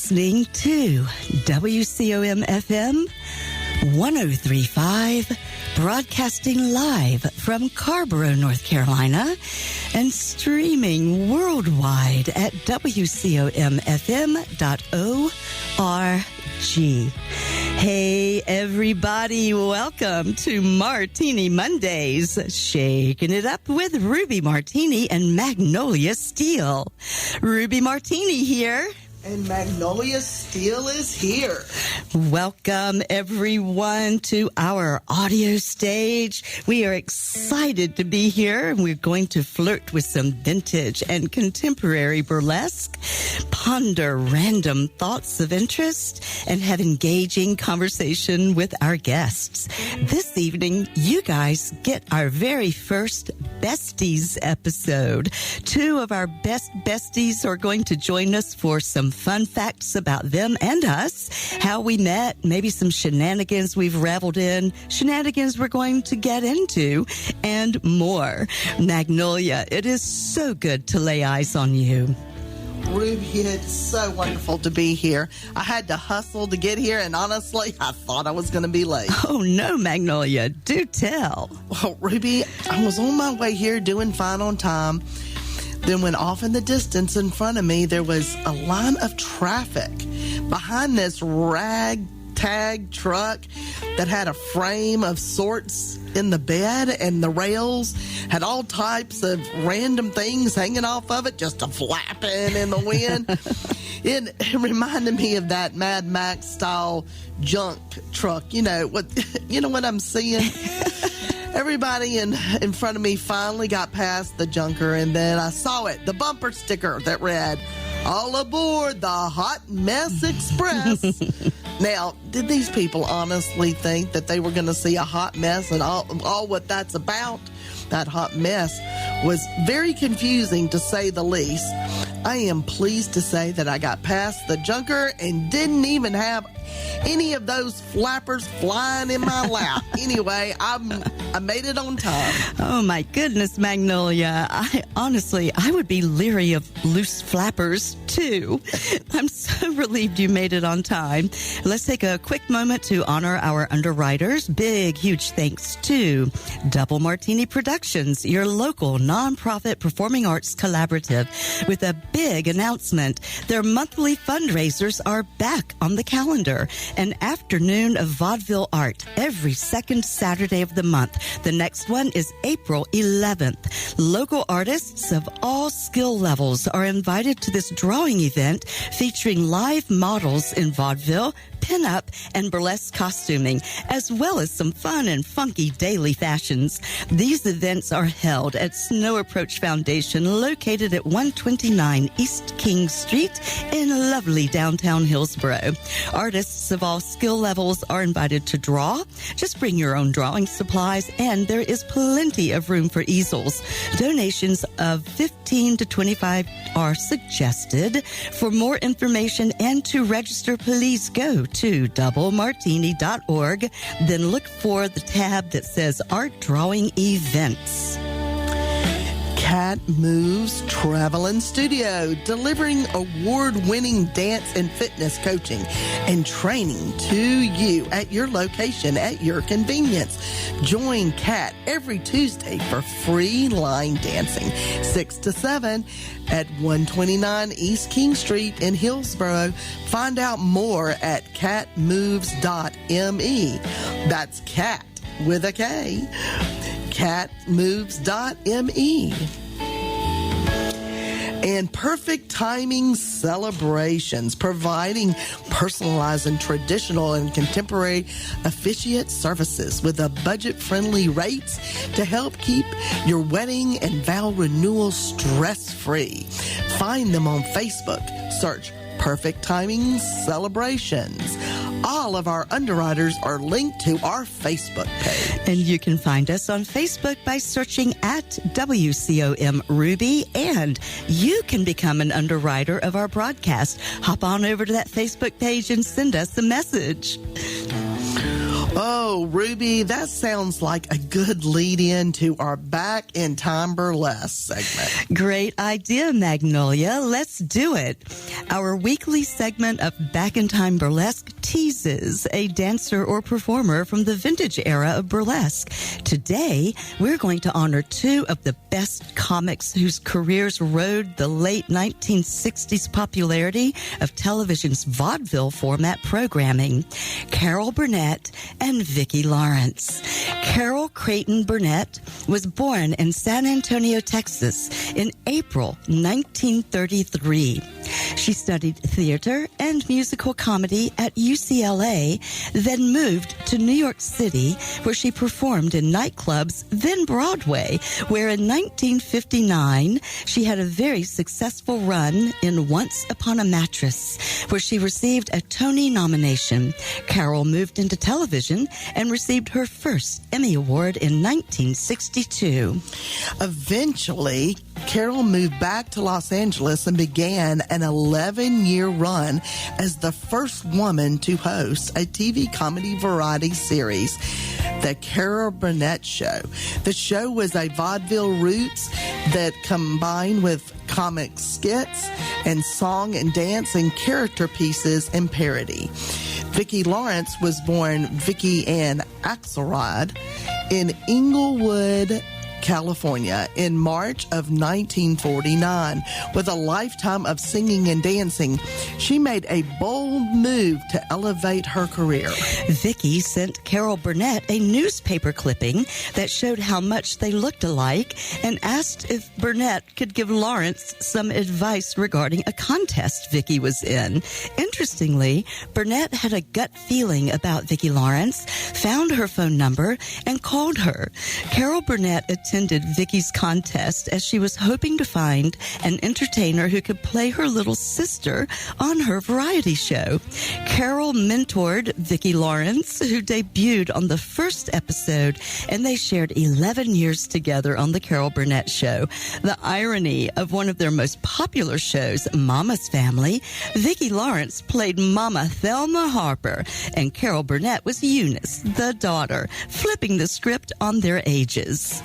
listening to WCOM-FM 103.5, broadcasting live from Carborough, North Carolina, and streaming worldwide at WCOMFM.org. Hey, everybody, welcome to Martini Mondays, shaking it up with Ruby Martini and Magnolia Steele. Ruby Martini here. And Magnolia Steele is here. Welcome, everyone, to our audio stage. We are excited to be here, and we're going to flirt with some vintage and contemporary burlesque, ponder random thoughts of interest, and have engaging conversation with our guests. This evening, you guys get our very first Besties episode. Two of our best besties are going to join us for some fun facts about them and us, how we met, maybe some shenanigans we've reveled in, shenanigans we're going to get into, and more. Magnolia, it is so good to lay eyes on you. Ruby, it's so wonderful to be here. I had to hustle to get here, and honestly, I thought I was going to be late. Oh, no, Magnolia. Do tell. Well, Ruby, I was on my way here doing fine on time. Then when off in the distance in front of me, there was a line of traffic behind this ragtag truck that had a frame of sorts in the bed, and the rails had all types of random things hanging off of it, just a flapping in the wind. It reminded me of that Mad Max style junk truck. You know what I'm seeing? Everybody in front of me finally got past the junker, and then I saw it, the bumper sticker that read, "All aboard the Hot Mess Express." Now, did these people honestly think that they were going to see a hot mess and all what that's about? That hot mess was very confusing, to say the least. I am pleased to say that I got past the junker and didn't even have any of those flappers flying in my lap. Anyway, I made it on time. Oh, my goodness, Magnolia. I would be leery of loose flappers, too. I'm so relieved you made it on time. Let's take a quick moment to honor our underwriters. Big, huge thanks to Double Martini Productions, your local nonprofit performing arts collaborative, with a big announcement. Their monthly fundraisers are back on the calendar. An afternoon of vaudeville art every second Saturday of the month. The next one is April 11th. Local artists of all skill levels are invited to this drawing event featuring live models in vaudeville, pin-up, and burlesque costuming, as well as some fun and funky daily fashions. These events are held at Snow Approach Foundation, located at 129 East King Street in lovely downtown Hillsborough. Artists of all skill levels are invited to draw. Just bring your own drawing supplies, and there is plenty of room for easels. Donations of $15 to $25 are suggested. For more information and to register, please go to doublemartini.org. Then look for the tab that says Art Drawing Events. Cat Moves Travel and Studio, delivering award-winning dance and fitness coaching and training to you at your location at your convenience. Join Cat every Tuesday for free line dancing, 6 to 7 at 129 East King Street in Hillsborough. Find out more at catmoves.me. That's cat with a K. catmoves.me. And Perfect Timing Celebrations, providing personalized and traditional and contemporary officiate services with a budget-friendly rates to help keep your wedding and vow renewal stress-free. Find them on Facebook. Search Perfect Timing Celebrations. All of our underwriters are linked to our Facebook page. And you can find us on Facebook by searching at WCOMRuby, and you can become an underwriter of our broadcast. Hop on over to that Facebook page and send us a message. Oh, Oh, Ruby, that sounds like a good lead-in to our Back in Time Burlesque segment. Great idea, Magnolia. Let's do it. Our weekly segment of Back in Time Burlesque teases a dancer or performer from the vintage era of burlesque. Today, we're going to honor two of the best comics whose careers rode the late 1960s popularity of television's vaudeville format programming, Carol Burnett and Vicki Lawrence. Carol Creighton Burnett was born in San Antonio, Texas in April 1933. She studied theater and musical comedy at UCLA, then moved to New York City, where she performed in nightclubs, then Broadway, where in 1959 she had a very successful run in Once Upon a Mattress, where she received a Tony nomination. Carol moved into television and received her first Emmy Award in 1962. Eventually, Carol moved back to Los Angeles and began an 11-year run as the first woman to host a TV comedy variety series, The Carol Burnett Show. The show was a vaudeville roots that combined with comic skits and song and dance and character pieces and parody. Vicki Lawrence was born Vicki Ann Axelrod in Inglewood, California in March of 1949. With a lifetime of singing and dancing, she made a bold move to elevate her career. Vicki sent Carol Burnett a newspaper clipping that showed how much they looked alike and asked if Burnett could give Lawrence some advice regarding a contest Vicki was in. Interestingly, Burnett had a gut feeling about Vicki Lawrence, found her phone number, and called her. Carol Burnett attended Vicki's contest as she was hoping to find an entertainer who could play her little sister on her variety show. Carol mentored Vicki Lawrence, who debuted on the first episode, and they shared 11 years together on The Carol Burnett Show. The irony of one of their most popular shows, Mama's Family, Vicki Lawrence played Mama Thelma Harper, and Carol Burnett was Eunice, the daughter, flipping the script on their ages.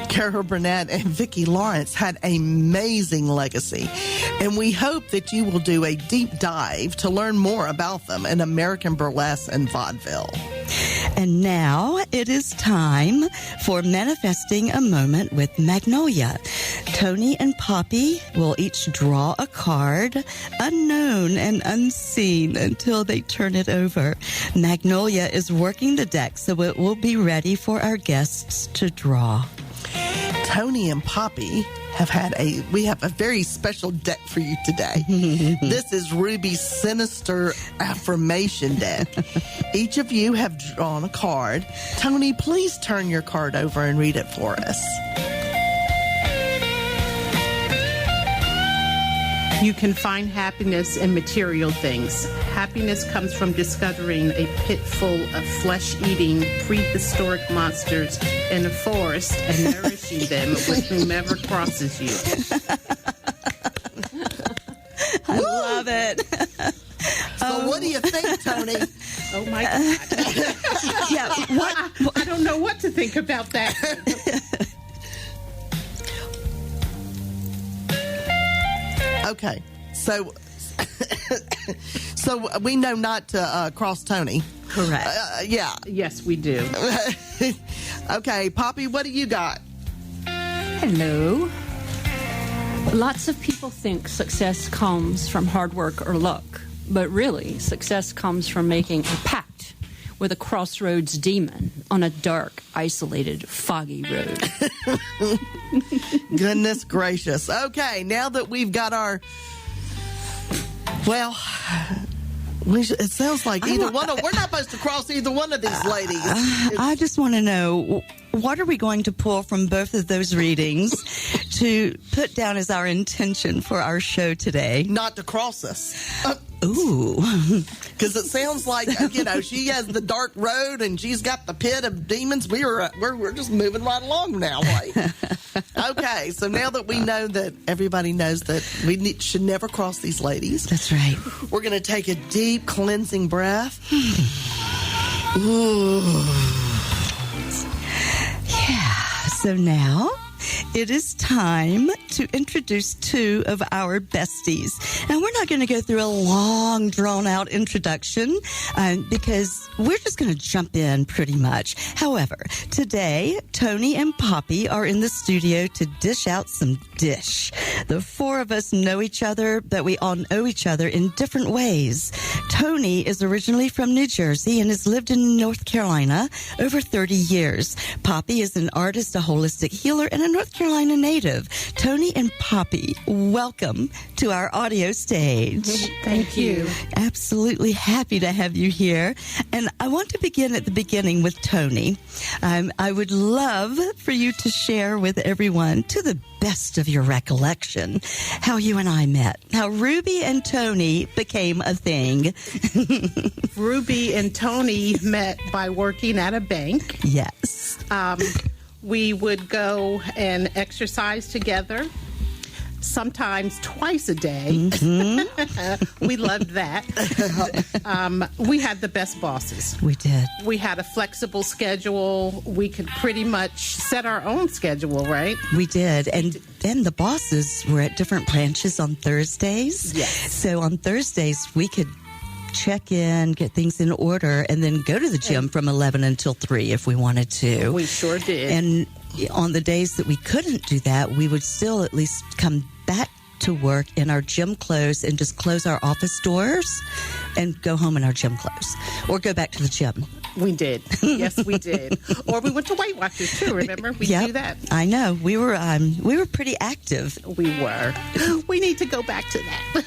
Carol Burnett and Vicki Lawrence had an amazing legacy, and we hope that you will do a deep dive to learn more about them in American burlesque and vaudeville. And now it is time for Manifesting a Moment with Magnolia. Toni and Poppy will each draw a card, unknown and unseen, until they turn it over. Magnolia is working the deck so it will be ready for our guests to draw. Toni and Poppy we have a very special deck for you today. This is Ruby's Sinister Affirmation deck. Each of you have drawn a card. Toni, please turn your card over and read it for us. You can find happiness in material things. Happiness comes from discovering a pit full of flesh-eating prehistoric monsters in a forest and nourishing them with whomever crosses you. I love it. So what do you think, Toni? Oh, my God. Yeah, I don't know what to think about that. Okay, so we know not to cross Toni. Correct. Yeah. Yes, we do. Okay, Poppy, what do you got? Hello. Lots of people think success comes from hard work or luck, but really, success comes from making a pact with a crossroads demon on a dark, isolated, foggy road. Goodness gracious. Okay, now that we've got our... Well, it sounds like we're not supposed to cross either one of these ladies. I just want to know, what are we going to pull from both of those readings to put down as our intention for our show today? Not to cross us. Ooh. Because it sounds like, she has the dark road and she's got the pit of demons. We're just moving right along now, right? Okay, so now that we know that everybody knows that we should never cross these ladies. That's right. We're going to take a deep cleansing breath. Ooh. So now it is time to introduce two of our besties. Now, we're not going to go through a long, drawn-out introduction because we're just going to jump in pretty much. However, today, Toni and Poppy are in the studio to dish out some dish. The four of us know each other, but we all know each other in different ways. Toni is originally from New Jersey and has lived in North Carolina over 30 years. Poppy is an artist, a holistic healer, and a North Carolina native. Toni and Poppy, welcome to our audio stage. Thank you. Absolutely happy to have you here. And I want to begin at the beginning with Toni. I would love for you to share with everyone, to the best of your recollection, how you and I met, how Ruby and Toni became a thing. Ruby and Toni met by working at a bank. Yes. We would go and exercise together, sometimes twice a day. Mm-hmm. We loved that. We had the best bosses. We did. We had a flexible schedule. We could pretty much set our own schedule, right? We did. And then the bosses were at different branches on Thursdays. Yes. So on Thursdays, we could check in, get things in order, and then go to the gym from 11 until 3 if we wanted to. We sure did. And on the days that we couldn't do that, we would still at least come back to work in our gym clothes and just close our office doors and go home in our gym clothes or go back to the gym. We did. Yes, we did. Or we went to Weight Watchers too, remember? We do that. I know. We were pretty active. We were. We need to go back to that.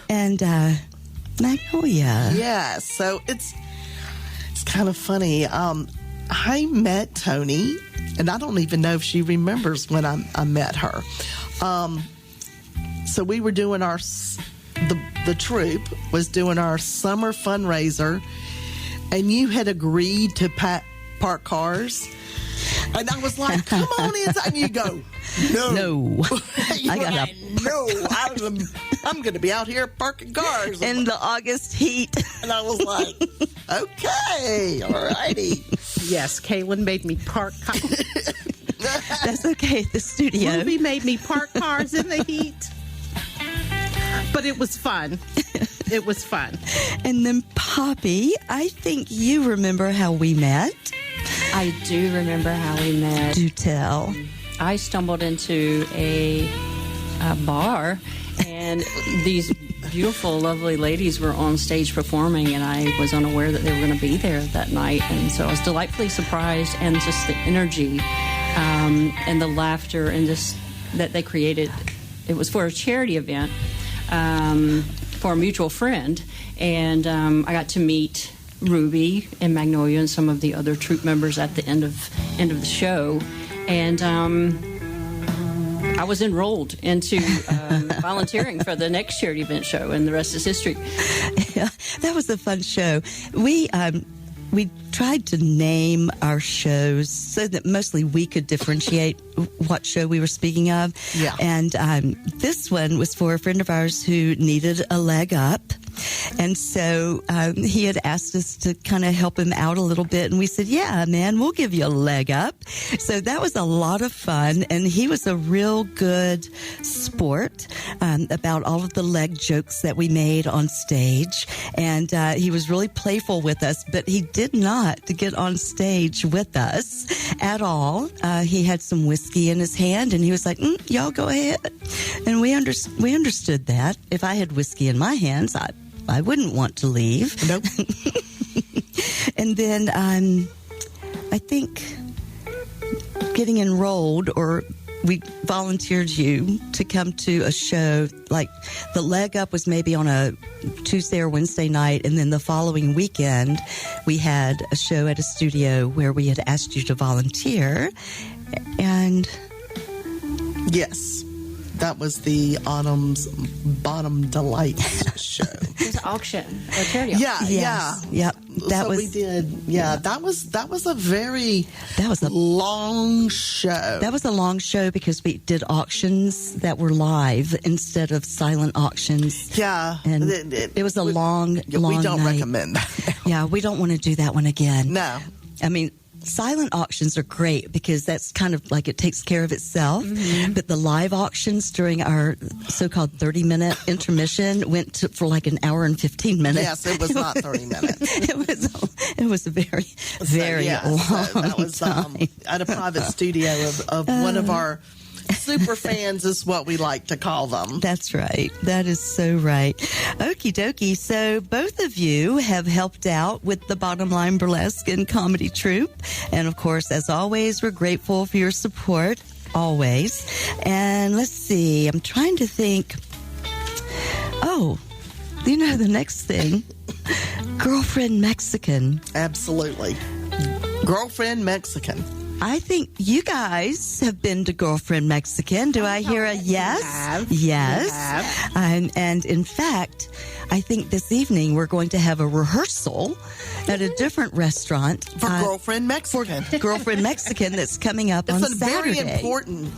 And Magnolia. Yeah, so it's kind of funny. I met Toni, and I don't even know if she remembers when I met her. So we were doing the troupe was doing our summer fundraiser, and you had agreed to park cars. And I was like, come on inside. And you go, no. I'm going to be out here parking cars. In the August heat. And I was like, okay, all righty. Yes, Kaylin made me park cars. That's okay at the studio. Ruby made me park cars in the heat. But it was fun. It was fun. And then Poppy, I think you remember how we met. I do remember how we met. Do tell. I stumbled into a bar, and these beautiful, lovely ladies were on stage performing, and I was unaware that they were going to be there that night. And so I was delightfully surprised, and just the energy and the laughter and just that they created. It was for a charity event for a mutual friend, and I got to meet Ruby and Magnolia and some of the other troupe members at the end of the show, and I was enrolled into volunteering for the next charity event show, and the rest is history. Yeah, that was a fun show. We tried to name our shows so that mostly we could differentiate what show we were speaking of. Yeah. And this one was for a friend of ours who needed a leg up. And so he had asked us to kind of help him out a little bit. And we said, yeah, man, we'll give you a leg up. So that was a lot of fun. And he was a real good sport about all of the leg jokes that we made on stage. And he was really playful with us, but he did not get on stage with us at all. He had some whiskey in his hand, and he was like, y'all go ahead. And we understood that. If I had whiskey in my hands, I wouldn't want to leave. Nope. And then I think getting enrolled, or we volunteered you to come to a show, like the leg up was maybe on a Tuesday or Wednesday night, and then the following weekend we had a show at a studio where we had asked you to volunteer. And yes, that was the Autumn's Bottom Delights show. It was an auction, a charity auction. Yeah. Yep. We did. Yeah, that was a very long show. That was a long show because we did auctions that were live instead of silent auctions. Yeah, and it was long we don't night. recommend that. Yeah, we don't want to do that one again. No. I mean, silent auctions are great because that's kind of like it takes care of itself. But the live auctions during our so-called 30-minute intermission went for like an hour and 15 minutes. Yes, it was not 30 minutes. It was a very, very long that was time. at a private studio of one of our super fans is what we like to call them. That's right. That is so right. Okie dokie. So both of you have helped out with the Bottom Line Burlesque and Comedy Troupe. And of course, as always, we're grateful for your support. Always. And let's see. I'm trying to think. Oh, you know the next thing. Girlfriend Mexican. Absolutely. Girlfriend Mexican. I think you guys have been to Girlfriend Mexican. Do I hear a yes? have. Yes. We have. And in fact, I think this evening we're going to have a rehearsal at a different restaurant. For Girlfriend Mexican. Girlfriend Mexican that's coming up on It's a Saturday.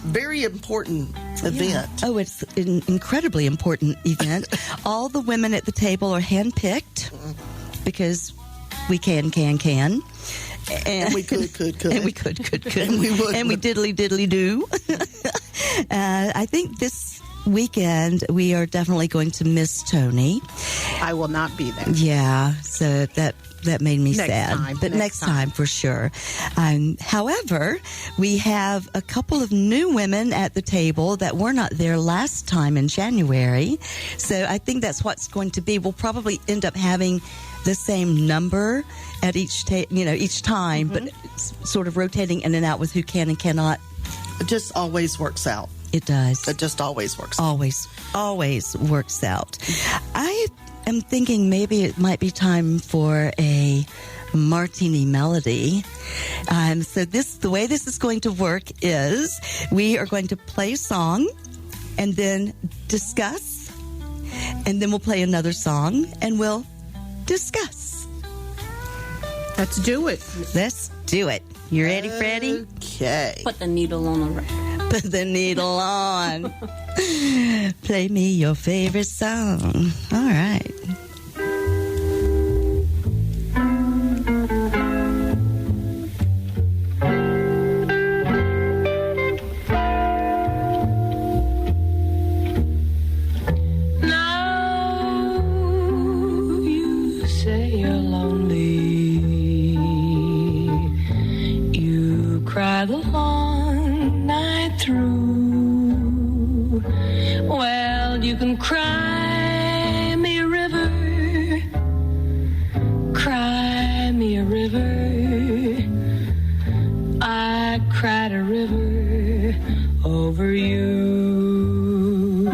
very important event. Oh, it's an incredibly important event. All the women at the table are handpicked because we can. And we could. And we could. And we would. And we diddly do. I think this weekend we are definitely going to miss Toni. I will not be there. Yeah, so that made me Next sad. time. But Next next time for sure. However, we have a couple of new women at the table that were not there last time in January. So I think that's what's going to be. We'll probably end up having the same number at each time, but it's sort of rotating in and out with who can and cannot. It just always works out. It does. It just always works out. Always works out. I am thinking maybe it might be time for a Martini melody. So the way this is going to work is we are going to play a song and then discuss, and then we'll play another song and we'll discuss. Let's do it. Let's do it. You ready, Freddie? Okay. Put the needle on the record. Put the needle on. Play me your favorite song. All right. Cry the long night through. Well, you can cry me a river, cry me a river. I cried a river over you.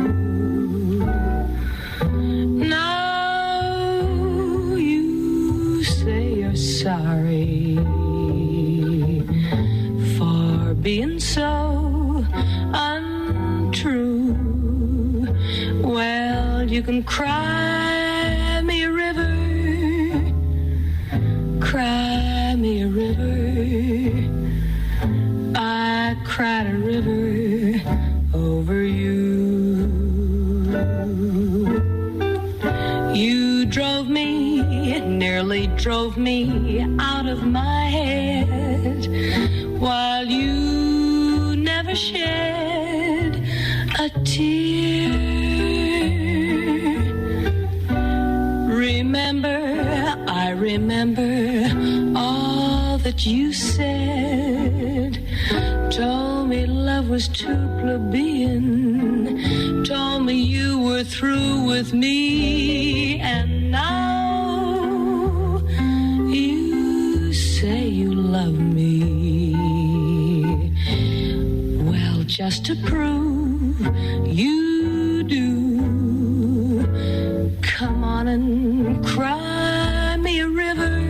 Now you say you're sorry being so untrue. Well, you can cry me a river, cry me a river. I cried a river over you. You drove me, nearly drove me out of my head, while you never shed a tear. I remember all that you said. Told me love was too plebeian. Told me you were through with me. And now you say you love me. Well, just to prove you do, come on and cry me a river,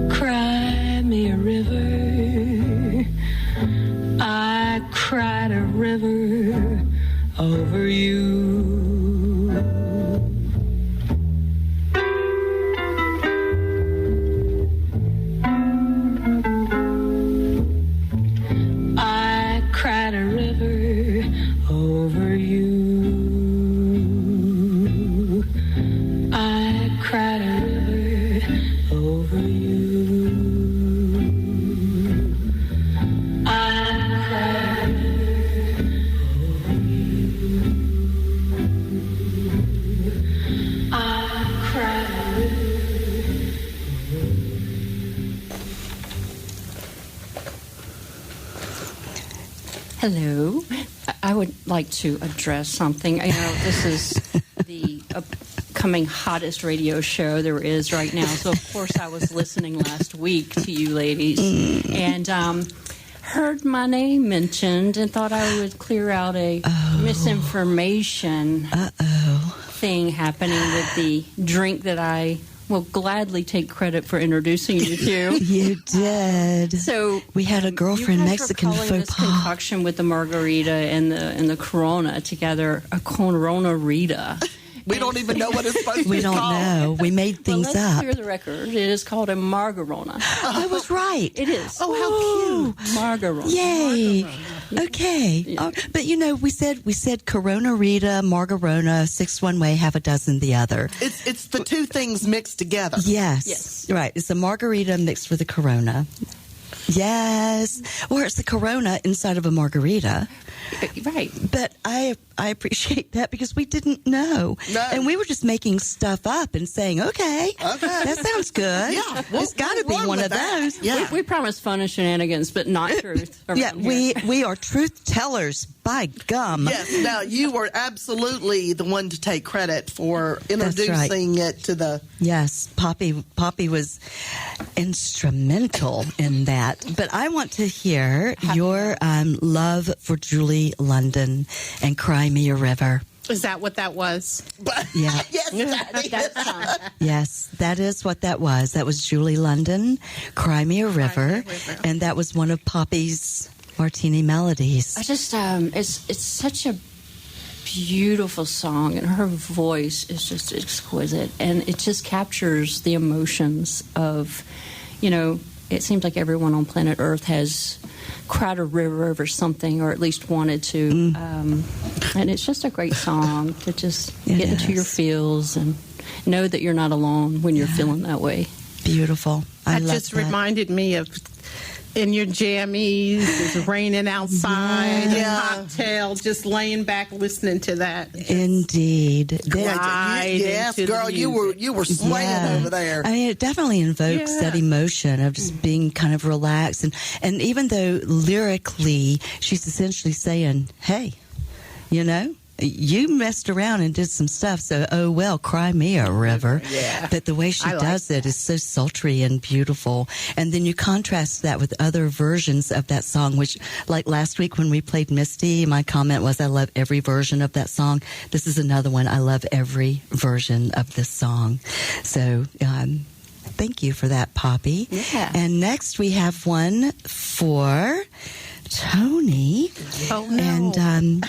cry me a river. I cried a river over you. I cried a river over you. I cried a river over you. Hello. I would like to address something. This is the upcoming hottest radio show there is right now. So, of course, I was listening last week to you ladies and heard my name mentioned and thought I would clear out a misinformation thing happening with the drink that I will gladly take credit for introducing you to. You did. So we had a girlfriend Mexican faux faux this pas. concoction with the margarita and the Corona together, a Corona-rita. We don't even know what it's supposed to be We don't called. know. We made things let's up. clear the record. It is called a Margarona. I was right. It is. Oh, how cute. Margarona. Yay. Okay. Yeah. But we said Corona Rita, Margarona, 6 one way, half a dozen the other. It's the two things mixed together. Yes. Right. It's a margarita mixed with a Corona. Yes. Or it's the Corona inside of a margarita. Right. But I appreciate that because we didn't know. No. And we were just making stuff up and saying, okay, that sounds good. Yeah, It's got to be we'll run one with of that. those. Yeah. We promise fun and shenanigans, but not truth. Yeah, around here. we are truth tellers, by gum. Yes. Now, you were absolutely the one to take credit for introducing it to the... Yes, Poppy was instrumental in that. But I want to hear your love for Julie London and Cry Me a River. Is that what that was? Yeah. Yes, That's Yes, that is what that was. That was Julie London, Cry Me a River. And that was one of Poppy's Martini melodies. I just, it's such a beautiful song, and her voice is just exquisite, and it just captures the emotions of, it seems like everyone on planet Earth has cried a river or something, or at least wanted to, and it's just a great song to just get into your feels and know that you're not alone when you're feeling that way. Beautiful. I love just that. reminded me of in your jammies, it's raining outside, a cocktail, just laying back listening to that. Indeed. Yes, girl, you were swaying over there. I mean, it definitely invokes that emotion of just being kind of relaxed. And even though lyrically she's essentially saying, hey, you messed around and did some stuff, so oh well, cry me a river. Yeah. But the way she does it is so sultry and beautiful. And then you contrast that with other versions of that song, which, like last week when we played Misty, my comment was, I love every version of that song. This is another one. I love every version of this song. So, thank you for that, Poppy. Yeah. And next we have one for Toni. Oh, no. And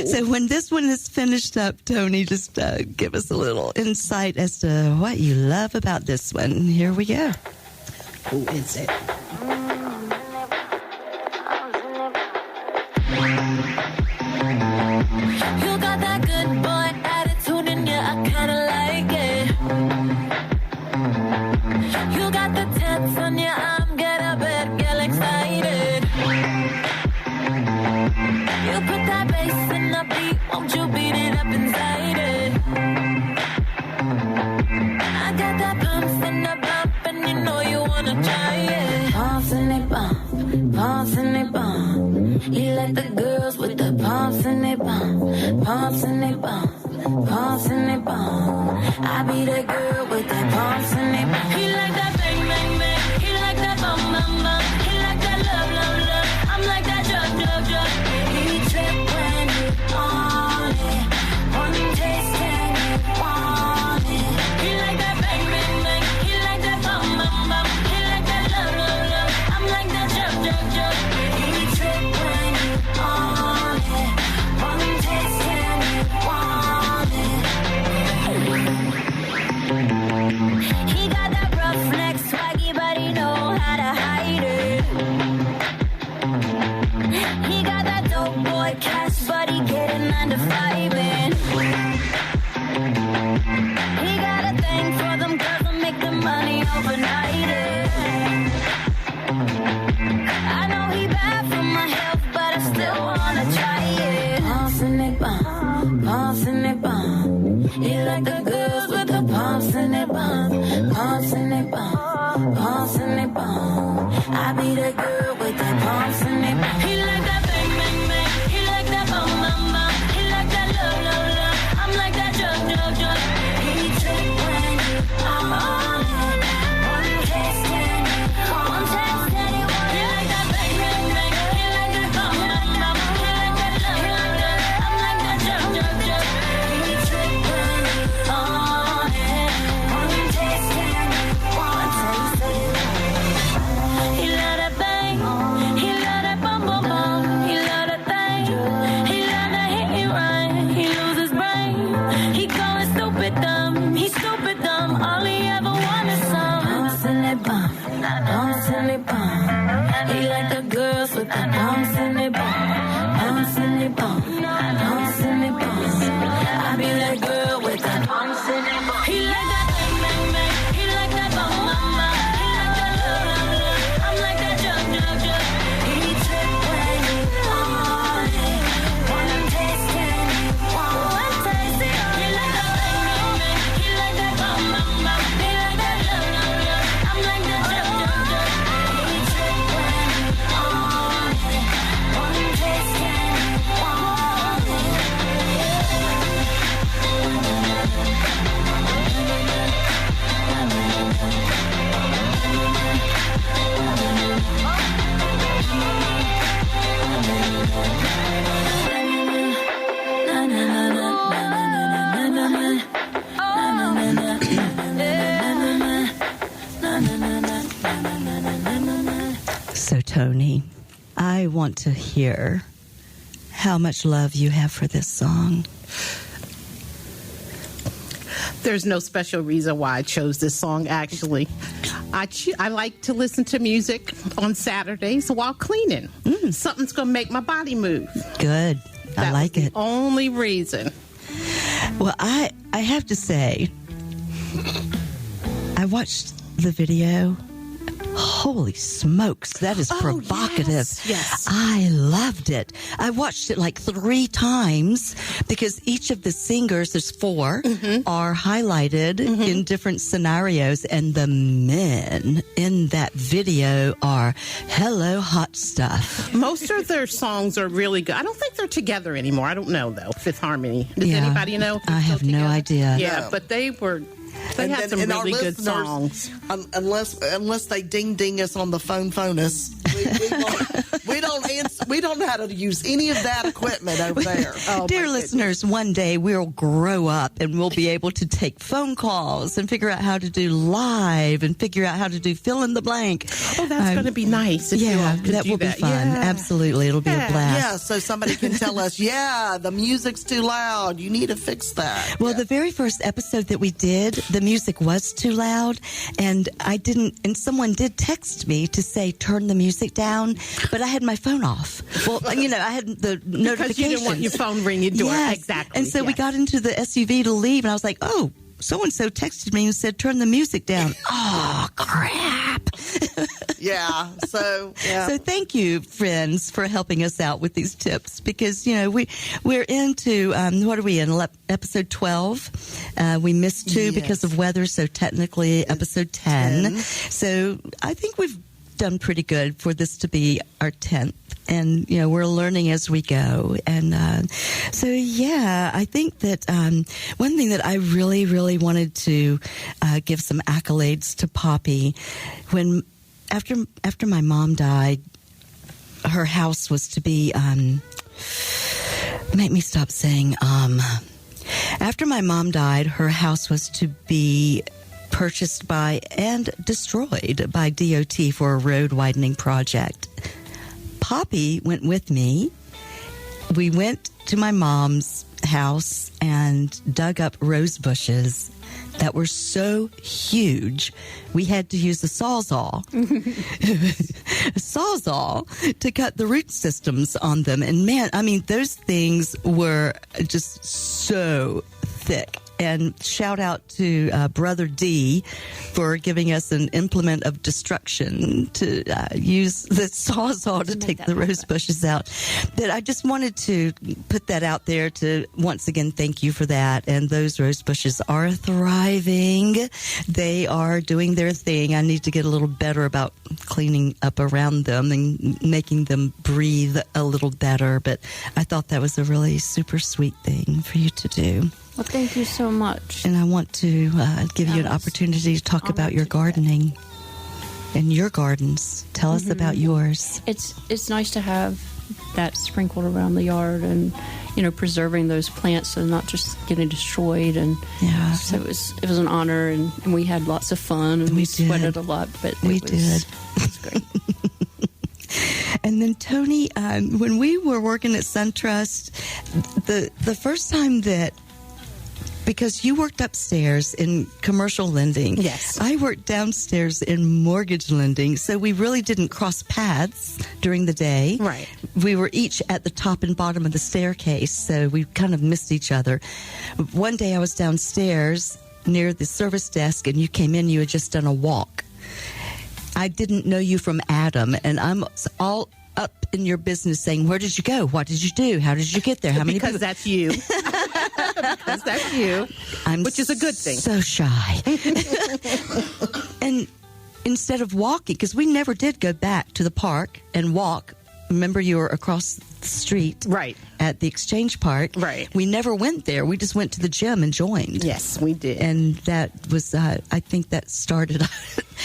so when this one is finished up, Toni, just give us a little insight as to what you love about this one. Here we go. Who is it? You got that good boy attitude in you, I kinda like it. You got the tats on your arm, get a bit, get excited. You put that bass in the beat, won't you beat it up inside it? I got that pumps in the bump, and you know you wanna try it. Pumps in the bump, pumps in the bump. He like the girls with the pumps in the bump, pumps in the bump, pumps in the bump. I be the girl with the pumps in the bump. He like that bang, bang, bang. He like that bum, bum, bum. He like that love, love, love. I'm like that drug, drug, drug. He trip when you on it. One taste and you want it. He like that bang, bang, bang. He like that bum, bum, bum. He like that love, love, love. I'm like that drug, drug, drug. He trip when you on it. One taste and you want it. He got that roughneck swaggy, but he know how to hide it. He got that dope boy cash, but he get a 9 to 5 in. He got a thing for them girls that make the money overnight. I know he bad for my health, but I still wanna try it. Pumps in it, bump, pumps in it, bump. He like the girls with the pumps in it, bump, pumps in it, bump, pumps in it, bump. I I be that girl with that pumps in it. He like that bang, bang, bang. He like that bum, bum, bum. He like that love, love, love. I'm like that jug, jug, jug. He trick when you I'm on it. One taste and one taste and he want it. He like that bang, bang, bang. He like that bum, bum, bum. He like that love, love, love. I'm like that jug, jug, jug. He trick when you on it. One taste and one taste and he love that bang. He love that bum, bum, bum. He love that thing. He love that hit me right. He lose his brain. He call it stupid dumb. He's stupid dumb. All he ever want is some pumps in that bum. Pumps in that bum. He like the girls with the pumps in their bum. Pumps in their bum. Pumps in their bum. I be that girl with the pumps in their bum. He like that bang, bang, bang. He like that bum, bum, bum. He like that love, love, love. I'm like that jug, jug, jug. He trick when you on it. One taste and you one taste it. He like that bang, bang, bang. He like that bum, bum, bum. He like that love, love, love. I'm like that jug, jug, jug. He trick when you on it. One taste and you want it. So, Toni, I want to hear how much love you have for this song. There's no special reason why I chose this song, actually. I like to listen to music on Saturdays while cleaning. Something's going to make my body move. Good. I like it. Only reason. Well, I have to say, I watched the video. Holy smokes, that is provocative. Yes. I loved it. I watched it like 3 times because each of the singers, there's 4, are highlighted in different scenarios, and the men in that video are hello hot stuff. Most of their songs are really good. I don't think they're together anymore. I don't know, though, Fifth Harmony. Does Yeah. anybody know? if they're I still have no together? idea. Yeah, No. but they had some and really our good listeners, songs. Unless they ding us on the phone us, we don't know how to use any of that equipment over there. Dear listeners, one day we'll grow up and we'll be able to take phone calls and figure out how to do live and figure out how to do fill in the blank. Oh, that's going to be nice. If you Yeah, all could that do will be that. fun. Yeah. Absolutely. It'll be a blast. Yeah, so somebody can tell us, the music's too loud. You need to fix that. Well, the very first episode that we did, the music was too loud, and someone did text me to say, turn the music down, but I had my phone off. Well, I had the notifications. Because you didn't want your phone ringing. Yes. Exactly. And so we got into the SUV to leave, and I was like, oh, so-and-so texted me and said, turn the music down. Oh, crap. So thank you, friends, for helping us out with these tips because, we're into, what are we in, episode 12? We missed 2 because of weather, so technically episode 10. So I think we've done pretty good for this to be our 10th. And, we're learning as we go. And I think that one thing that I really, really wanted to give some accolades to Poppy, after my mom died, her house was to be, make me stop saying, after my mom died, her house was to be purchased by and destroyed by DOT for a road widening project. Poppy went with me. We went to my mom's house and dug up rose bushes that were so huge we had to use a sawzall to cut the root systems on them. And man, I mean, those things were just so thick. And shout out to Brother D for giving us an implement of destruction to use the sawzall to take the rose bushes out. But I just wanted to put that out there to once again thank you for that. And those rose bushes are thriving. They are doing their thing. I need to get a little better about cleaning up around them and making them breathe a little better. But I thought that was a really super sweet thing for you to do. Well, thank you so much. And I want to give you an opportunity to talk about your gardening and your gardens. Tell us about yours. It's nice to have that sprinkled around the yard and, preserving those plants so not just getting destroyed. And so it was an honor, and we had lots of fun, and we sweated a lot, but it was great. And then, Toni, when we were working at SunTrust, the first time that, because you worked upstairs in commercial lending. Yes. I worked downstairs in mortgage lending, so we really didn't cross paths during the day. Right. We were each at the top and bottom of the staircase, so we kind of missed each other. One day I was downstairs near the service desk, and you came in, you had just done a walk. I didn't know you from Adam, and I'm all up in your business saying, where did you go? What did you do? How did you get there? How many Because people? that's you. Because that's you. Which is a good thing. So shy. And instead of walking, because we never did go back to the park and walk. Remember, you were across the street. Right. At the Exchange Park. Right. We never went there. We just went to the gym and joined. Yes, we did. And that was, I think that started our...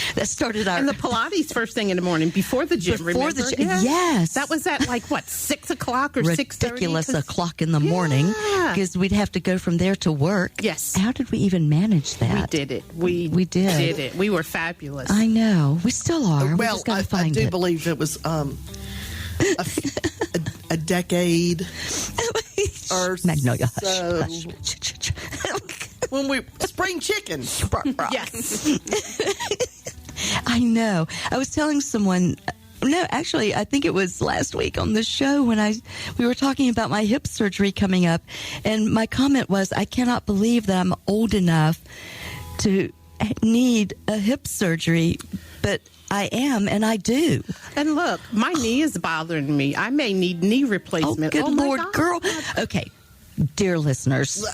And the Pilates first thing in the morning before the gym. Before remember? the gym, yes. That was at 6 o'clock or 6:30? Ridiculous o'clock in the morning, because we'd have to go from there to work. Yes. How did we even manage that? We did it. We did it. We were fabulous. I know. We still are. We Well, just gotta I find do it. believe it was a decade or Magnolia. so. Hush, hush. When we spring chicken. Yes. I know. I was telling someone. No, actually, I think it was last week on the show when we were talking about my hip surgery coming up, and my comment was, I cannot believe that I'm old enough to need a hip surgery, but I am, and I do. And look, my knee is bothering me. I may need knee Oh, replacement. good my Lord, God. girl. Okay, dear listeners,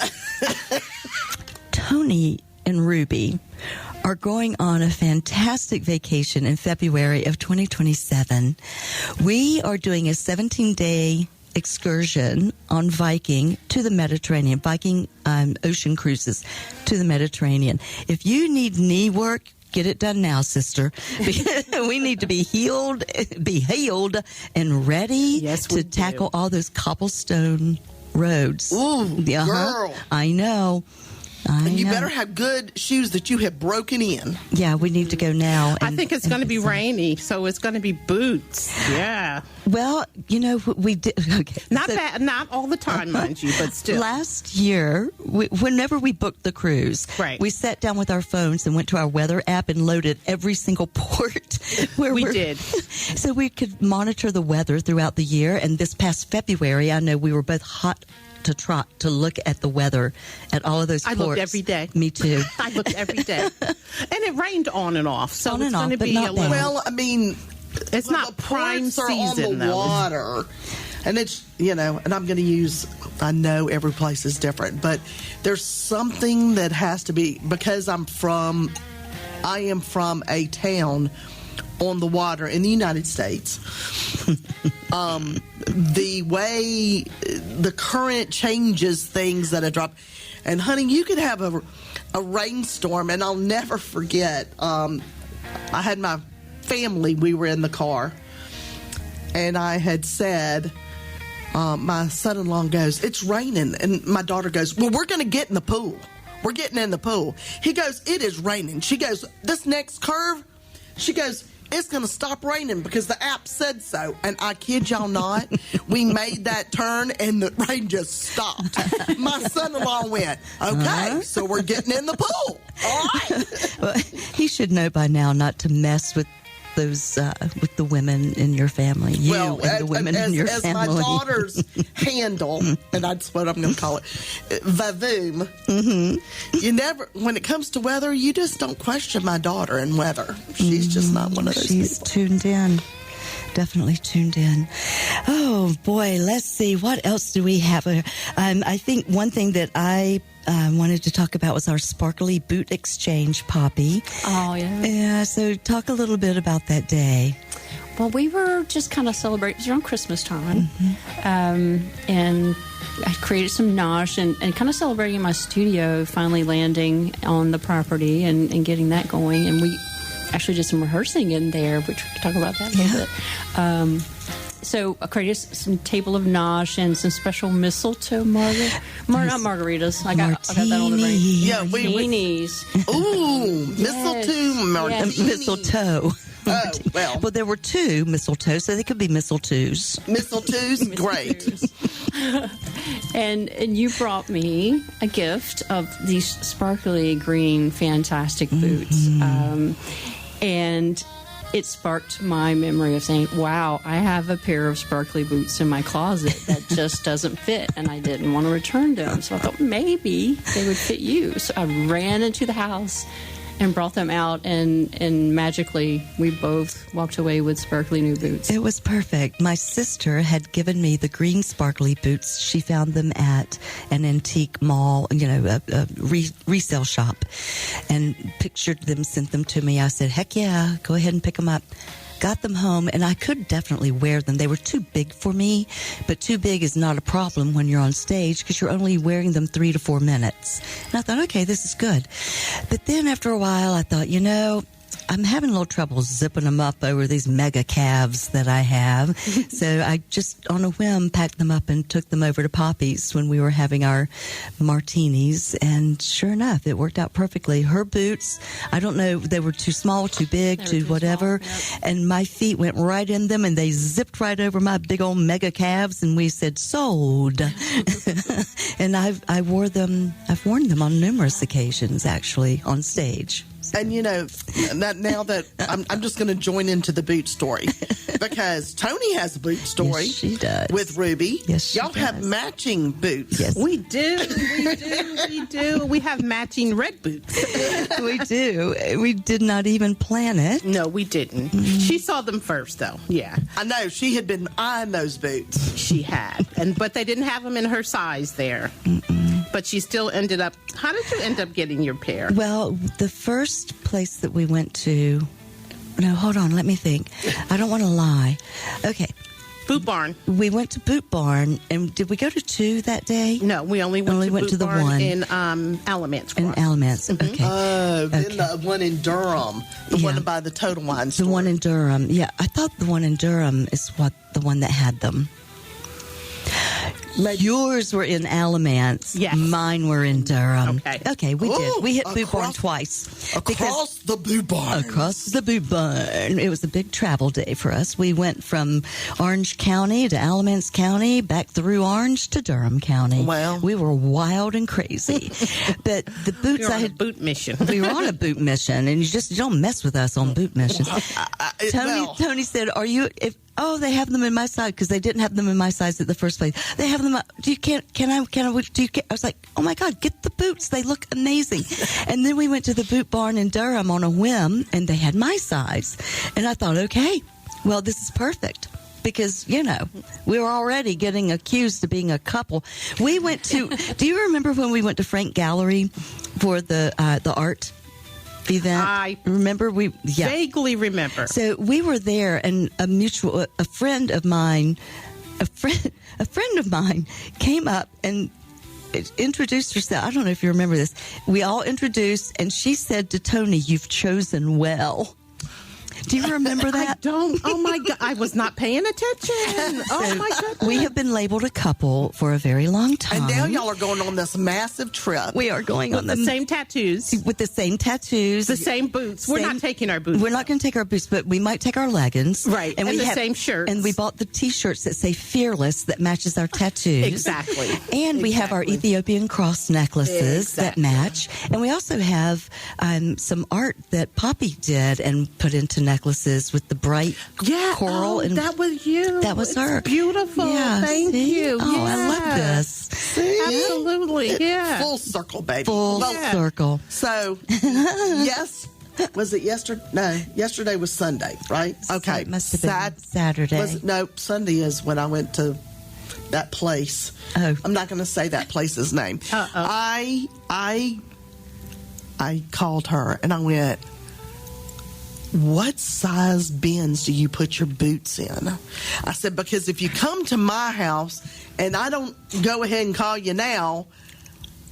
Toni and Ruby are going on a fantastic vacation in February of 2027. We are doing a 17-day excursion on Viking to the Mediterranean, Viking ocean cruises to the Mediterranean. If you need knee work, get it done now, sister. We need to be healed and ready to tackle all those cobblestone roads. Ooh, girl. I know. And you better have good shoes that you have broken in. Yeah, we need to go now. I think it's going to be rainy, so it's going to be boots. Yeah. Well, we did. Okay. Not bad, not all the time, mind you, but still. Last year, whenever we booked the cruise, right, we sat down with our phones and went to our weather app and loaded every single port where we did. So we could monitor the weather throughout the year. And this past February, I know we were both hot to trot to look at the weather at all of those ports. I looked every day. Me too. I looked every day. And it rained on and off. So On it's and going to off, but be not a little... bad. Well, I mean, it's not the prime ports are season, on the though. water. And it's, and I'm going to use, I know every place is different, but there's something that has to be, because I am from a town on the water in the United States. The way the current changes things that I drop. And honey, you could have a rainstorm, and I'll never forget. I had my family, we were in the car, and I had said, my son-in-law goes, it's raining. And my daughter goes, well, we're going to get in the pool. We're getting in the pool. He goes, it is raining. She goes, this next curve, she goes, it's going to stop raining because the app said so. And I kid y'all not, we made that turn and the rain just stopped. My son-in-law went, okay, so we're getting in the pool. All right. Well, he should know by now not to mess with those with the women in your family? You and the women in your as family. my daughter's handle, and that's what I'm going to call it, Vavoom. Mm-hmm. You never, when it comes to weather, you just don't question my daughter and weather. She's just not one of those She's people. tuned in. Definitely tuned in. Oh, boy. Let's see. What else do we have? I think one thing that I wanted to talk about was our sparkly boot exchange, Poppy. Oh, yeah. Yeah, so talk a little bit about that day. Well, we were just kind of celebrating. It was around Christmas time. And I created some nosh and kind of celebrating my studio finally landing on the property and getting that going. And we actually did some rehearsing in there, which we could talk about that a little bit. So I created some table of nosh and some special mistletoe not margaritas. I got that on the brain. Yeah, Martinis. Ooh, mistletoe, martini. Mistletoe. Oh, well. Well, there were two mistletoe, so they could be mistletoes. Mistletoe's great. And you brought me a gift of these sparkly green, fantastic boots. And it sparked my memory of saying, wow, I have a pair of sparkly boots in my closet that just doesn't fit, and I didn't want to return them. So I thought maybe they would fit you. So I ran into the house and brought them out, and magically we both walked away with sparkly new boots. It was perfect. My sister had given me the green sparkly boots. She found them at an antique mall, a resale shop, and pictured them, sent them to me. I said, heck yeah, go ahead and pick them up. Got them home, and I could definitely wear them. They were too big for me, but too big is not a problem when you're on stage because you're only wearing them 3 to 4 minutes. And I thought, okay, this is good. But then after a while, I thought, I'm having a little trouble zipping them up over these mega calves that I have. So I just, on a whim, packed them up and took them over to Poppy's when we were having our martinis. And sure enough, it worked out perfectly. Her boots, I don't know, they were too small, too big, too whatever. Small, yep. And my feet went right in them and they zipped right over my big old mega calves. And we said, sold. And I've worn them on numerous occasions, actually, on stage. And now that I'm just going to join into the boot story because Toni has a boot story. Yes, she does. With Ruby. Yes, she Y'all have does. matching boots. Yes. We do. We have matching red boots. We do. We did not even plan it. No, we didn't. She saw them first, though. Yeah, I know. She had been eyeing those boots. she had, but they didn't have them in her size there. But she still ended up. How did you end up getting your pair? Well, the first place that we went to... No, hold on. Let me think. I don't want to lie. Okay. Boot Barn. We went to Boot Barn, and did we go to 2 that day? No, we only went to Boot the Barn one. in Alamance. In Alamance. Okay. Then the one in Durham. The one by the Total Wine store. The one in Durham. Yeah, I thought the one in Durham is the one that had them. Yours were in Alamance. Yes. Mine were in Durham. Okay. We did. We hit Boot Barn across- twice. Across the Boot Barn. Across the Boot Barn. It was a big travel day for us. We went from Orange County to Alamance County, back through Orange to Durham County. Wow. We were wild and crazy. But the boots You're I on had... a boot mission. We were on a boot mission, and you don't mess with us on boot missions. Well, Tony said, they have them in my size, because they didn't have them in my size at the first place. They have them. I was like, oh my God, get the boots. They look amazing. And then we went to the Boot Barn in Durham on a whim, and they had my size. And I thought, okay, well, this is perfect. Because, we were already getting accused of being a couple. We went to, do you remember when we went to Frank Gallery for the art event? I remember. vaguely remember. So we were there, and a friend of mine came up and introduced herself. I don't know if you remember this. We all introduced, and she said to Toni, "You've chosen well." Do you remember that? I don't. Oh my God! I was not paying attention. Oh my goodness! We have been labeled a couple for a very long time. and now y'all are going on this massive trip. We are going on The same tattoos, with the same tattoos, the same boots. We're not taking our boots. We're not going to take our boots, but we might take our leggings. Right, and the same shirts. And we bought the T-shirts that say "Fearless" that matches our tattoos. Exactly. And we have our Ethiopian cross necklaces that match. And we also have some art that Poppy did and put into necklaces with the bright coral. And that was you. That was It's her. Beautiful. Yeah, Thank see? you. Oh, I love this. See? Absolutely. Yeah. Full circle, baby. Full circle. So, yes. Was it yesterday? No, yesterday was Sunday, right? Okay. It must have been Saturday. No, Sunday is when I went to that place. Oh. I'm not going to say that place's name. I called her and I went, what size bins do you put your boots in? I said, because if you come to my house and I don't go ahead and call you now,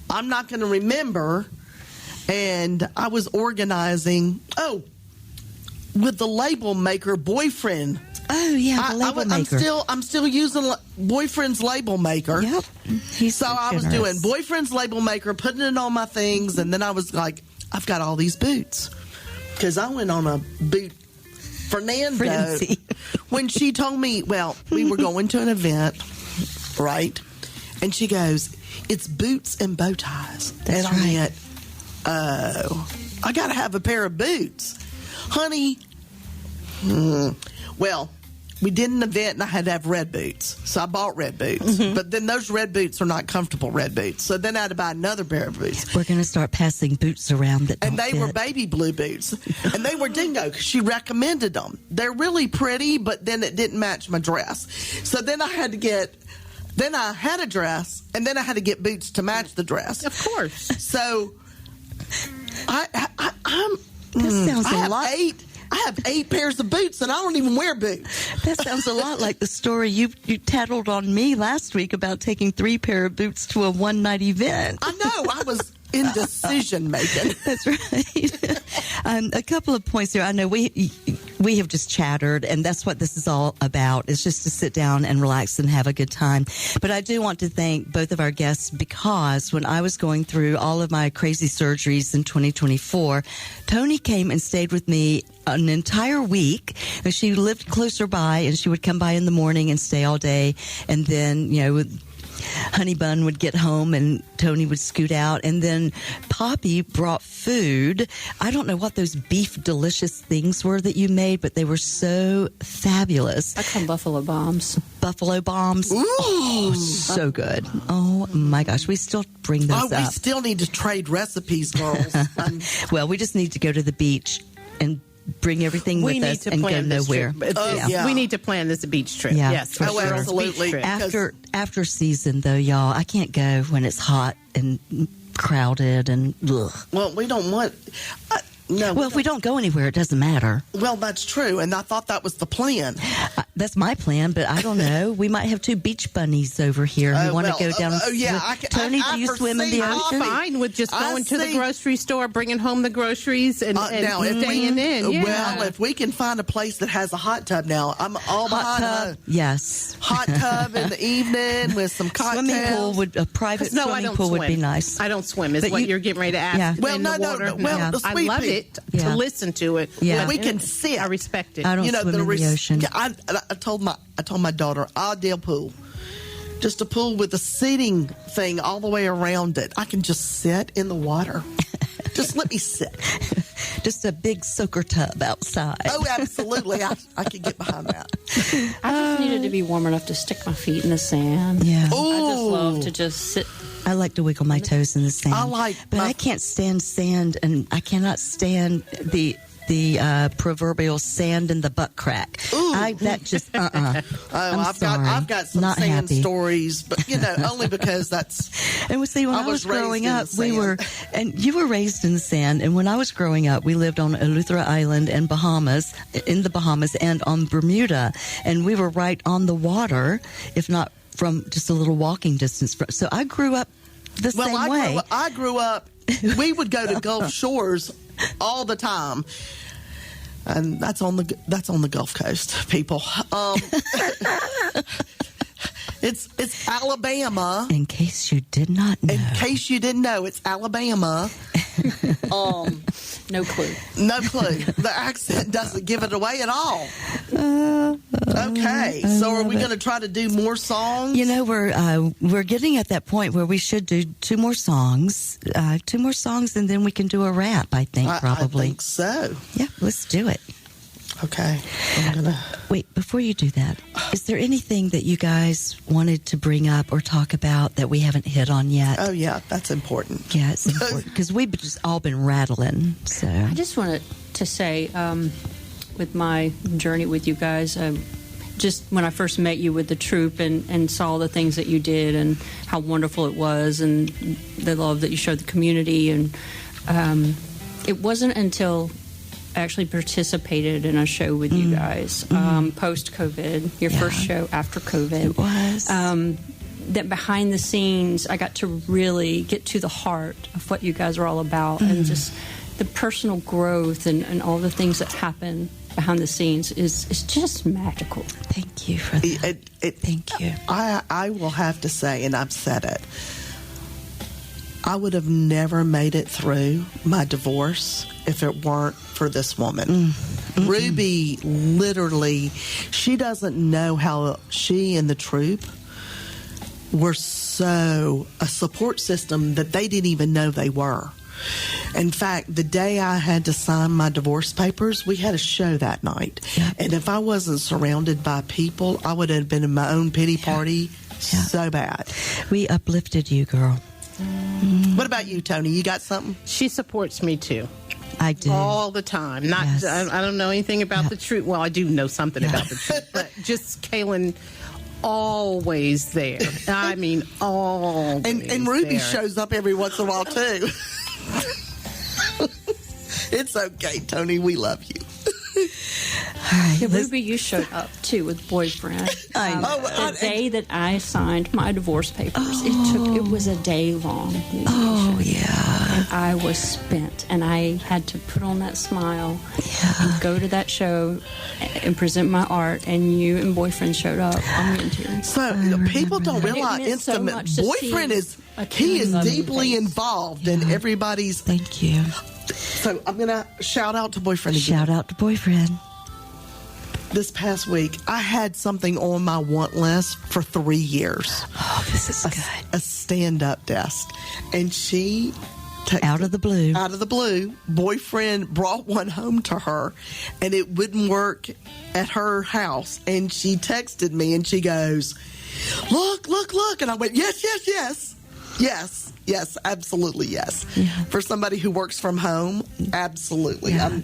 I'm not going to remember. And I was organizing, with the label maker boyfriend. Oh, yeah, the label maker. I'm still using boyfriend's label maker. Yep. So I was doing boyfriend's label maker, putting it on my things, and then I was like, I've got all these boots. Because I went on a boot Fernando frenzy. When she told me, we were going to an event, right? And she goes, it's boots and bow ties. That's and I went, I got to have a pair of boots. Honey, well, we did an event and I had to have red boots. So I bought red boots. Mm-hmm. But then those red boots are not comfortable red boots. So then I had to buy another pair of boots. We're going to start passing boots around that and don't they fit. were baby blue boots. And they were dingo because she recommended them. They're really pretty, but then it didn't match my dress. So then I had a dress, and then I had to get boots to match the dress. Of course. So I'm That sounds a lot. I have 8 pairs of boots, and I don't even wear boots. That sounds a lot like the story you tattled on me last week about taking 3 pair of boots to a one-night event. I know. I was in decision making. That's right. A couple of points here. I know we have just chattered, and that's what this is all about. It's just to sit down and relax and have a good time. But I do want to thank both of our guests, because when I was going through all of my crazy surgeries in 2024, Toni came and stayed with me an entire week. She lived closer by, and she would come by in the morning and stay all day. And then, Honey Bun would get home and Toni would scoot out, and then Poppy brought food. I don't know what those beef delicious things were that you made, but they were so fabulous. I call them buffalo bombs. Buffalo bombs. Ooh. Oh, so good. Oh my gosh, we still bring those We up. still need to trade recipes, girls. Well, we just need to go to the beach and bring everything with us and go nowhere. We need to plan this beach trip. Yeah, Yes, for sure. Absolutely. After season, though, y'all, I can't go when it's hot and crowded and ugh. Well, we don't want. If we don't go anywhere, it doesn't matter. Well, that's true, and I thought that was the plan. That's my plan, but I don't know. We might have 2 beach bunnies over here who want to go down. Toni, do you swim in the ocean? I'm fine with just going to the grocery store, bringing home the groceries, and staying in. Yeah. Well, if we can find a place that has a hot tub now, I'm all behind tub. Yes, hot tub in the evening with some cocktails. A private swimming pool would be nice. I don't swim. Is what you're getting ready to ask? Yeah. Well, no. Well, the I sweet love pea. it to listen to it. Yeah. We can sit. I respect it. I don't swim in the ocean. I told my daughter, I'll do a pool. Just a pool with a seating thing all the way around it. I can just sit in the water. Just let me sit. Just a big soaker tub outside. Oh, absolutely. I could get behind that. I just needed to be warm enough to stick my feet in the sand. Yeah. I just love to just sit. I like to wiggle my toes in the sand. But I can't stand sand, and I cannot stand the proverbial sand in the butt crack. I've got some Not sand happy. stories, but only because that's. And see, when I was growing up, and you were raised in the sand. And when I was growing up, we lived on Eleuthera Island in the Bahamas, and on Bermuda, and we were right on the water, if not from just a little walking distance. So I grew up the same way. I grew up. We would go to Gulf Shores all the time, and that's on the Gulf Coast, people. It's Alabama. In case you did not know. In case you didn't know, it's Alabama. No clue. No clue. The accent doesn't give it away at all. Okay, so are we going to try to do more songs? We're getting at that point where we should do 2 more songs. 2 more songs, and then we can do a wrap, I think, probably. I think so. Yeah, let's do it. Okay. I'm going to... Wait, before you do that, is there anything that you guys wanted to bring up or talk about that we haven't hit on yet? Oh, yeah, that's important. Yeah, it's important because we've just all been rattling. So I just wanted to say, with my journey with you guys, just when I first met you with the troupe and saw the things that you did and how wonderful it was and the love that you showed the community. And it wasn't until I actually participated in a show with you guys post-COVID, your first show after COVID. It was. That behind the scenes, I got to really get to the heart of what you guys are all about and just the personal growth and all the things that happen behind the scenes is just magical. Thank you for that. Thank you. I will have to say, and I've said it, I would have never made it through my divorce if it weren't for this woman. Ruby, literally, she doesn't know how she and the troupe were so a support system that they didn't even know they were. In fact, the day I had to sign my divorce papers, we had a show that night. Yep. And if I wasn't surrounded by people, I would have been in my own pity party so bad. We uplifted you, girl. What about you, Toni? You got something? She supports me too. I do. All the time. Not. Yes. I don't know anything about the truth. Well, I do know something about the truth, but just Kaylin, always there. I mean, always. And Ruby there. shows up every once in a while too. It's okay, Toni. We love you. All right. Yeah, Ruby, you showed up too with boyfriend. I know. The day that I signed my divorce papers, it was a day long. Oh, yeah. And I was spent, and I had to put on that smile and go to that show and present my art. And you and boyfriend showed up. I'm getting tears. So people don't realize meant so intimate much to boyfriend see is a he is loving deeply face. involved in everybody's. Thank you. So I'm gonna shout out to boyfriend again. Shout out to boyfriend. This past week, I had something on my want list for 3 years. Oh, this is good. A stand-up desk, and she. Out of the blue. Out of the blue, boyfriend brought one home to her, and it wouldn't work at her house. And she texted me, and she goes, "Look, look, look!" And I went, "Yes, yes, yes, yes, yes, absolutely, yes." Yeah. For somebody who works from home, absolutely. Yeah.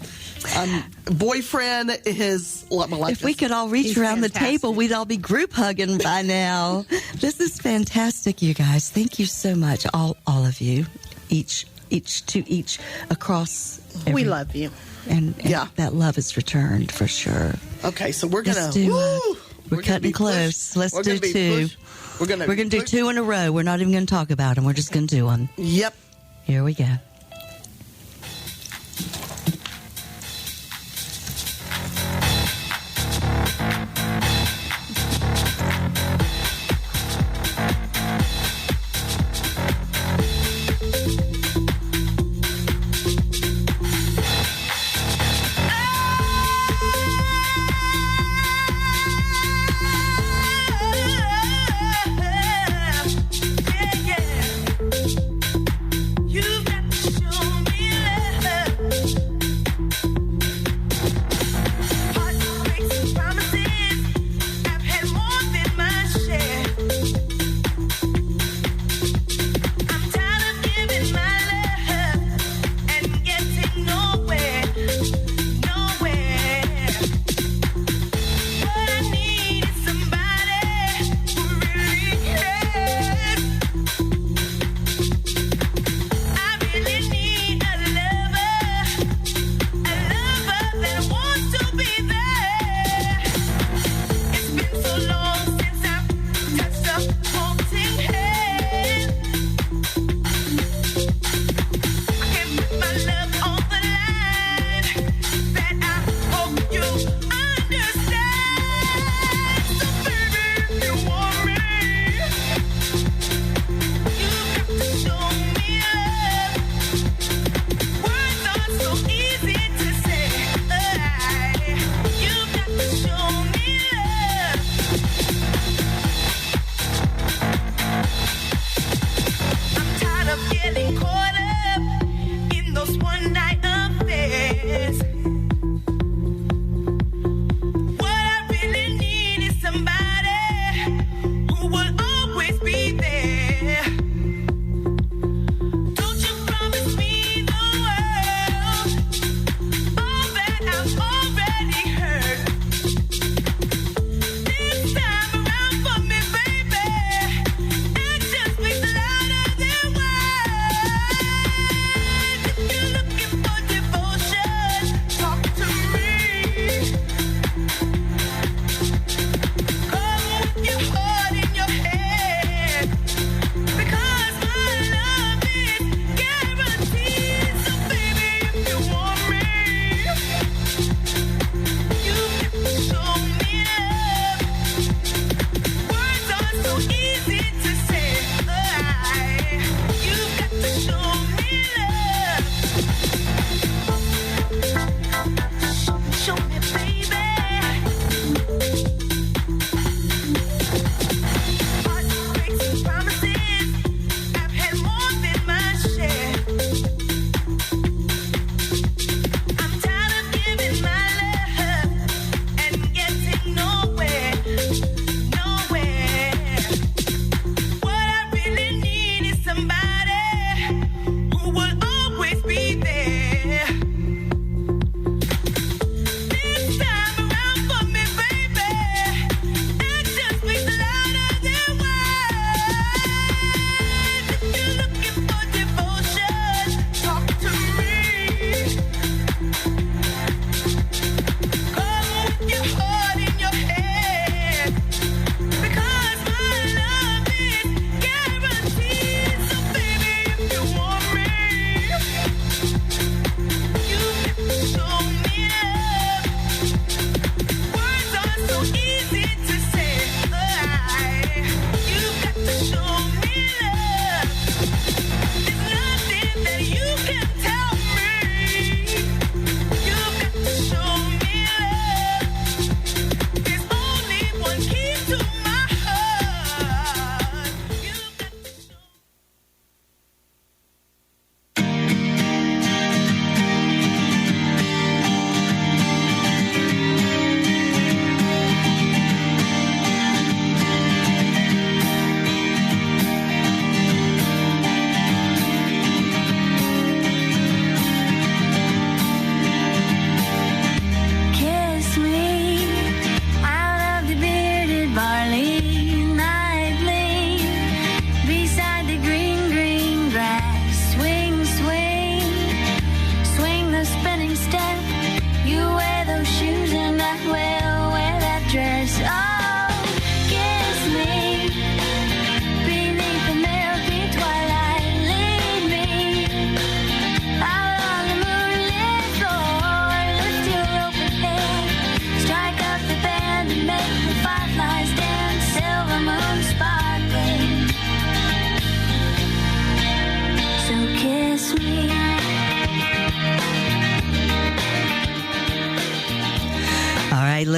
Boyfriend is like If we could all reach He's around fantastic. the table, we'd all be group hugging by now. This is fantastic, you guys. Thank you so much, all of you, each across. We love you. And Yeah. that love is returned for sure. Okay, so we're gonna. Let's do, woo, we're gonna cutting be close. pushed. Let's We're do gonna be two. pushed. We're gonna do push. 2 in a row. We're not even going to talk about them. We're just going to do them. Yep. Here we go. You've got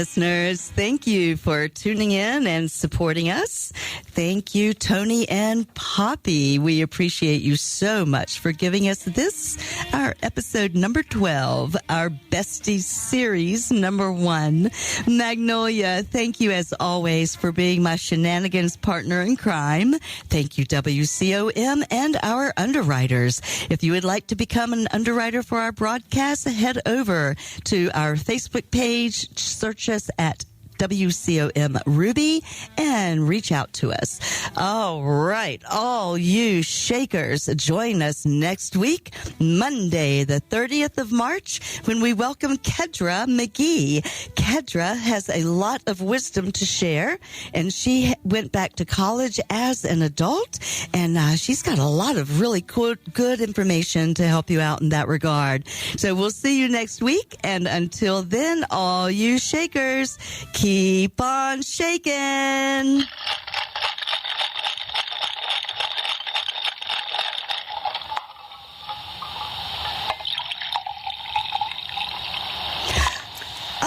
listeners. Thank you for tuning in and supporting us. Thank you, Toni and Poppy. We appreciate you so much for giving us this, our episode number 12, our Besties Series number 1. Magnolia, thank you as always for being my shenanigans partner in crime. Thank you, WCOM and our underwriters. If you would like to become an underwriter for our broadcast, head over to our Facebook page, search us at WCOMRuby and reach out to us. All right, all you shakers, join us next week, Monday, the 30th of March, when we welcome Kedra McGee. Kedra has a lot of wisdom to share, and she went back to college as an adult, and she's got a lot of really good information to help you out in that regard. So we'll see you next week, and until then, all you shakers, keep on shaking.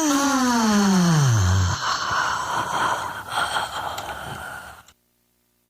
Ah.